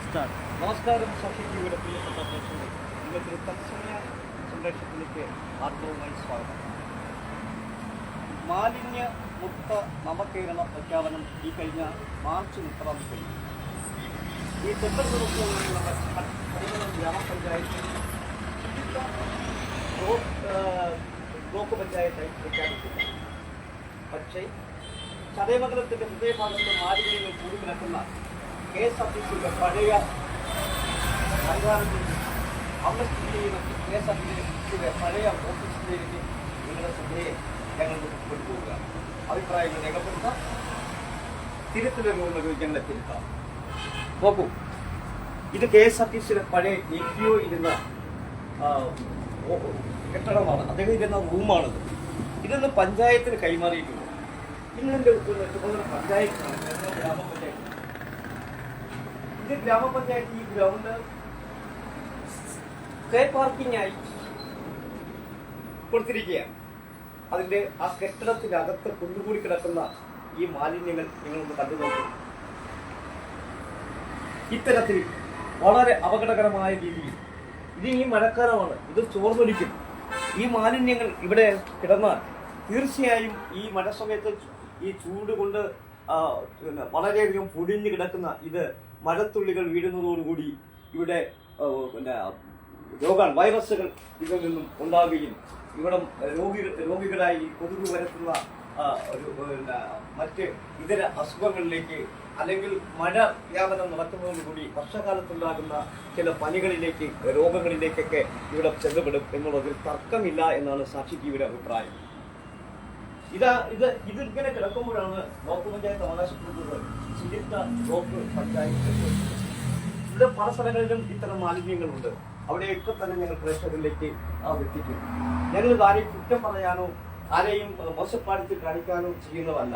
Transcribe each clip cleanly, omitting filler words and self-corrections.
Start. നമസ്കാരം. സഖി ടിവിയുടെ പ്രിയപ്പെട്ട പ്രേക്ഷകരെ, ഇന്നത്തെ തത്സമയ സംരക്ഷണത്തിലേക്ക് ആർദ്രവുമായി സ്വാഗതം. മാലിന്യ മുക്ത നവകേരള പ്രഖ്യാപനം ഈ കഴിഞ്ഞ മാർച്ച് 30-ാം തീയതി ഈ സെപ്റ്റംബർ 30 ഗ്രാമപഞ്ചായത്തിൽ ബ്ലോക്ക് പഞ്ചായത്തായി പ്രഖ്യാപിച്ചില്ല. പക്ഷേ ചതയമംഗലത്തിൻ്റെ ഹൃദയഭാഗത്ത് മാലിന്യങ്ങൾ കൂടിക്കിടക്കുന്ന KSRTCയുടെ പഴയ സംഘാടനത്തിൽ അവിടെ സ്ഥിതി ചെയ്യുന്ന KSRTCയുടെ പഴയ ഓഫീസിലേക്ക് നിങ്ങളുടെ ശ്രദ്ധയെ ഞങ്ങൾ കൊണ്ടുപോവുക. അഭിപ്രായങ്ങൾ രേഖപ്പെടുത്താം, തിരുത്തലുകൾ ഞങ്ങളെ തിരുത്താം. നോക്കൂ, ഇത് KSRTCയുടെ പഴയ EPO ഇരുന്ന കെട്ടിടമാണ്. അദ്ദേഹം ഇരുന്ന റൂമാണിത്. ഇതൊന്ന് പഞ്ചായത്തിന് കൈമാറിയിട്ടുണ്ട്. ഇന്നെൻ്റെ പഞ്ചായത്താണ്, ഗ്രാമപഞ്ചായത്ത്. ഇത് ഗ്രാമപഞ്ചായത്ത് ഈ ഗ്രൗണ്ട് സ്കൈ പാർക്കിംഗായി കൊടുത്തിരിക്കുകയാണ്. അതിൻ്റെ ആ കെട്ടിടത്തിനകത്ത് കുന്നുകൂടി കിടക്കുന്ന ഈ മാലിന്യങ്ങൾ നിങ്ങളൊന്ന് കണ്ടു നോക്കും. ഇത്തരത്തിൽ വളരെ അപകടകരമായ രീതിയിൽ ഇത് ഈ മഴക്കാലമാണ്, ഇത് ചോർന്നൊലിക്കും. ഈ മാലിന്യങ്ങൾ ഇവിടെ കിടന്നാൽ തീർച്ചയായും ഈ മഴ സമയത്ത് ഈ ചൂട് കൊണ്ട് വളരെയധികം പൊടിഞ്ഞു കിടക്കുന്ന ഇത് മഴത്തുള്ളികൾ വീഴുന്നതോടുകൂടി ഇവിടെ വൈറസുകൾ ഇതിൽ നിന്നും ഉണ്ടാവുകയും ഇവിടെ രോഗികളായി കൊതുക് പരത്തുന്ന മറ്റ് ഇതര അസുഖങ്ങളിലേക്ക് അല്ലെങ്കിൽ മഴ വ്യാപനം നടക്കുന്നതോടുകൂടി വർഷകാലത്തുണ്ടാകുന്ന ചില പനികളിലേക്ക് രോഗങ്ങളിലേക്കൊക്കെ ഇവിടെ ചെന്നപ്പെടും എന്നുള്ളതിൽ തർക്കമില്ല എന്നാണ് സാക്ഷി ടിവിയുടെ അഭിപ്രായം. ഇതിങ്ങനെ കിടക്കുമ്പോഴാണ് ബ്ലോക്ക് പഞ്ചായത്ത് അവകാശപ്പെടുന്നത് ശുചിത്വ ബ്ലോക്ക് പഞ്ചായത്ത്. ഇവിടെ പല സ്ഥലങ്ങളിലും ഇത്തരം മാലിന്യങ്ങളുണ്ട്. അവിടെയൊക്കെ തന്നെ ഞങ്ങൾ പ്രേക്ഷകരിലേക്ക് എത്തിക്കും. ഞങ്ങൾ ആരെയും കുറ്റം പറയാനോ ആരെയും മോശപ്പാടത്തിൽ കാണിക്കാനോ ചെയ്യുന്നതല്ല.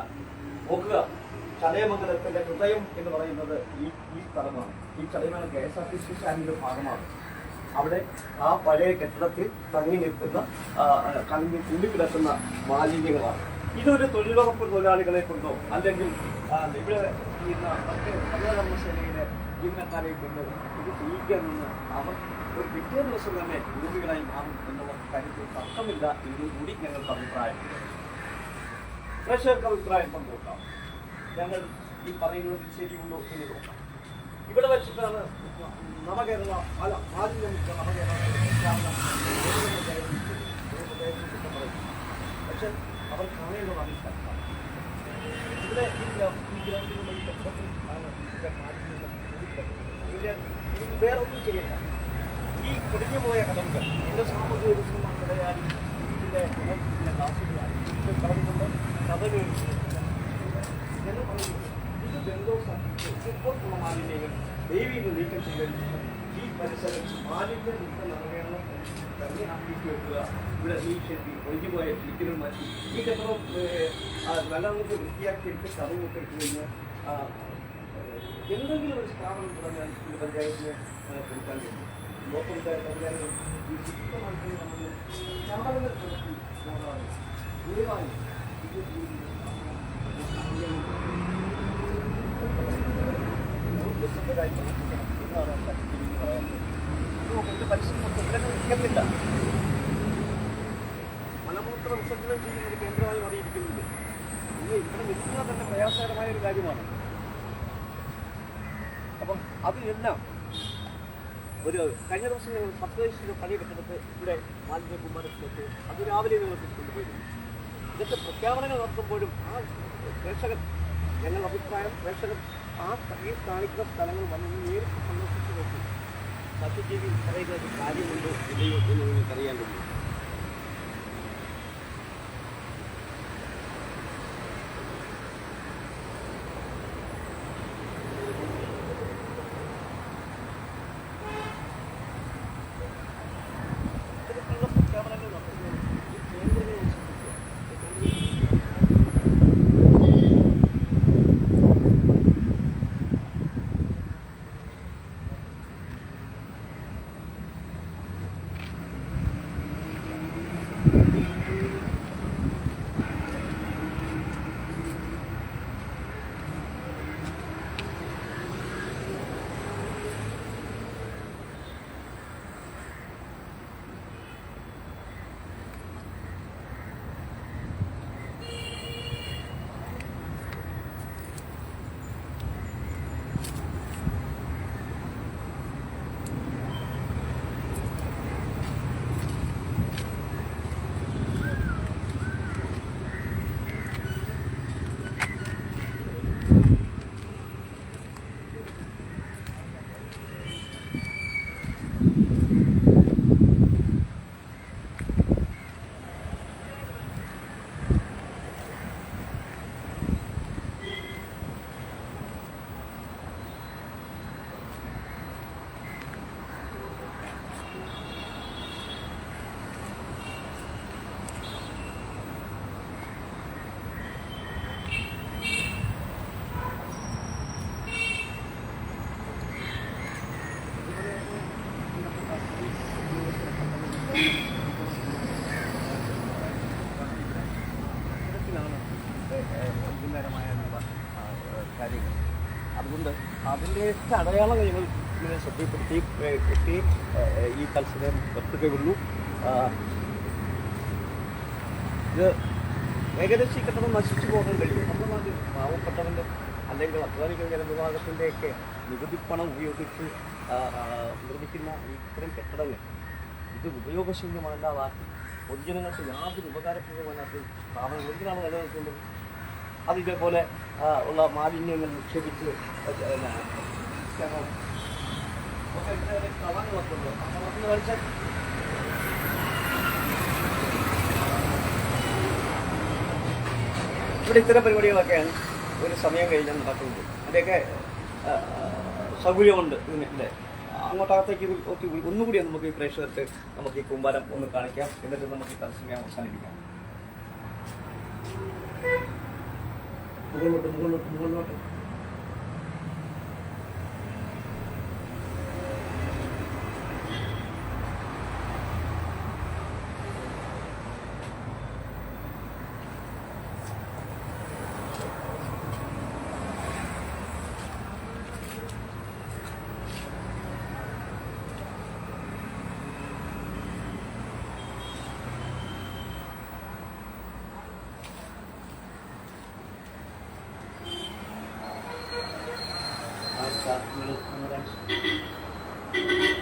നോക്കുക, ചതയമംഗലത്തിന്റെ ഹൃദയം എന്ന് പറയുന്നത് ഈ സ്ഥലമാണ്. ഈ ചതയമംഗലം KSRTC സ്റ്റാൻഡിന്റെ ഭാഗമാണ്. അവിടെ ആ പഴയ കെട്ടിടത്തിൽ തങ്ങി നിൽക്കുന്ന കുള്ളിക്കിടക്കുന്ന മാലിന്യങ്ങളാണ്. ഇതൊരു തൊഴിൽ വകുപ്പ് തൊഴിലാളികളെ കൊണ്ടോ അല്ലെങ്കിൽ ഇവിടെ ചെയ്യുന്ന മറ്റ് ഹരിതകർമ്മസേനയിലെ ജീവനക്കാരെ കൊണ്ടോ ഇത് ചെയ്യിക്കാമെന്ന് അവർ ഒരു പിറ്റേ ദിവസം തന്നെ രോഗികളായി മാറും എന്നുള്ള കാര്യത്തിൽ തർക്കമില്ല എന്നുകൂടി ഞങ്ങൾക്ക് അഭിപ്രായമുണ്ട്. പ്രേക്ഷകർക്ക് അഭിപ്രായം പങ്കുവെക്കാം. ഞങ്ങൾ ഈ പറയുന്നത് ശരിയുണ്ടോ എന്ന് നോക്കാം. ഇവിടെ വെച്ചിട്ടാണ് നവകേരള മാലിന്യമുക്ത നവകേരള പക്ഷെ അവർ കാണേണ്ടതാണ് ഇവിടെ വേറൊന്നും ചെയ്യണ്ട. ഈ പൊടിഞ്ഞു പോയ കടമ്പകൾ ഇതിൻ്റെ സാമൂഹിക വികസനമായാലും ഇതിൻ്റെ കാസുകളായി ഇത് പറഞ്ഞുകൊണ്ട് കഥകൾ എന്ന് പറയുന്നത് ഇത് ബന്ധുള്ള മാലിന്യങ്ങൾ ദൈവീന്ന് നീക്കം ചെയ്തിട്ടുണ്ട്. ഈ പരിസരം മാലിന്യ മുക്ത നവകേരളം തന്നെ ആക്കിയിട്ട് വെക്കുക. ഇവിടെ ഈ ചെത്തി ഒഴിഞ്ഞുപോയ ചുറ്റിനും മാറ്റി ഈ കെട്ടിടം നല്ലവർക്ക് വൃത്തിയാക്കിയിട്ട് കഥകൊക്കെ ഇട്ട് കഴിഞ്ഞാൽ എന്തെങ്കിലും ഒരു സ്ഥാപനം തുടങ്ങാൻ ഈ പഞ്ചായത്തിന് കൊടുക്കാൻ കഴിയും. ബ്ലോക്ക് പഞ്ചായത്ത് അധികാരികൾ ഈ ശുദ്ധമായിട്ട് നമ്മൾ ചാണകങ്ങൾ കൊടുത്തി നോക്കാതെ ദൂരമായി പരിശ്രമത്തില്ല. മലമൂത്ര വിസർജനം ചെയ്യുന്ന ഒരു കേന്ദ്രമായി മാറിയിരിക്കുന്നുണ്ട്. ഇത് ഇവിടെ നിൽക്കുന്നത് തന്നെ പ്രയാസകരമായ ഒരു കാര്യമാണ്. അപ്പം അതിലെല്ലാം ഒരു കഴിഞ്ഞ ദിവസം ഞങ്ങൾ സബ്വേസിൻ്റെ പണി കെട്ടിടത്ത് ഇവിടെ മാലിന്യ കുമാരത്തിലേക്ക് അത് രാവിലെ കൊണ്ടുപോയിരുന്നു. ഇതൊക്കെ പ്രഖ്യാപനങ്ങൾ നടത്തുമ്പോഴും ആ പ്രേക്ഷകർ ഞങ്ങളുടെ അഭിപ്രായം പ്രേക്ഷകർ ആ ഈ കാണിക്കുന്ന സ്ഥലങ്ങൾ വന്ന് നേരിട്ട് സന്ദർശിച്ച് നോക്കി സത്യജീവി പറയുന്ന ഒരു കാര്യമുണ്ടോ ഇല്ലയോ എന്ന് നിങ്ങൾക്കറിയാൻ കഴിയും. ഇത്തരത്തിലുള്ള പ്രഖ്യാപനങ്ങൾ നടത്തുന്നത് ഈ കേന്ദ്രങ്ങളെ ഉണ്ട്. അതിൻ്റെയൊക്കെ അടയാളങ്ങൾ ഞങ്ങൾ ഇങ്ങനെ ശ്രദ്ധപ്പെടുത്തി കെട്ടി ഈ കൽസരം വെക്കുകയുള്ളൂ. ഇത് ഏകദേശം ഈ കെട്ടിടം നശിച്ചു പോകാൻ കഴിയും. നമ്മുടെ നാട്ടിൽ പാവപ്പെട്ടവൻ്റെ അല്ലെങ്കിൽ അധ്വാനിക്കുന്ന ജനവിഭാഗത്തിൻ്റെയൊക്കെ നികുതി പണം ഉപയോഗിച്ച് നിർമ്മിക്കുന്ന ഇത്തരം കെട്ടിടങ്ങൾ ഇത് ഉപയോഗശൂന്യമല്ലാതാക്കി പൊതുജനങ്ങൾക്ക് യാതൊരു ഉപകാരപ്രദമല്ലാത്ത സ്ഥാപനങ്ങൾ എന്തിനാണ് നിലനിൽക്കുന്നത്? അത് ഇതേപോലെ ഉള്ള മാലിന്യങ്ങൾ നിക്ഷേപിച്ച് ഇവിടെ ഇത്തരം പരിപാടികളൊക്കെയാണ് ഒരു സമയം കഴിഞ്ഞാൽ നടക്കുന്നത്. അതിൻ്റെയൊക്കെ സൗകര്യമുണ്ട് ഇതിൻ്റെ. അങ്ങോട്ടകത്തേക്ക് ഒന്നുകൂടി നമുക്ക് ഈ പ്രേക്ഷകർക്ക് നമുക്ക് ഈ കൂമ്പാരം ഒന്ന് കാണിക്കാം. എന്നിട്ട് നമുക്ക് ഈ തത്സമയം അവസാനിപ്പിക്കാം. മുകളിലോട്ട് Gracias.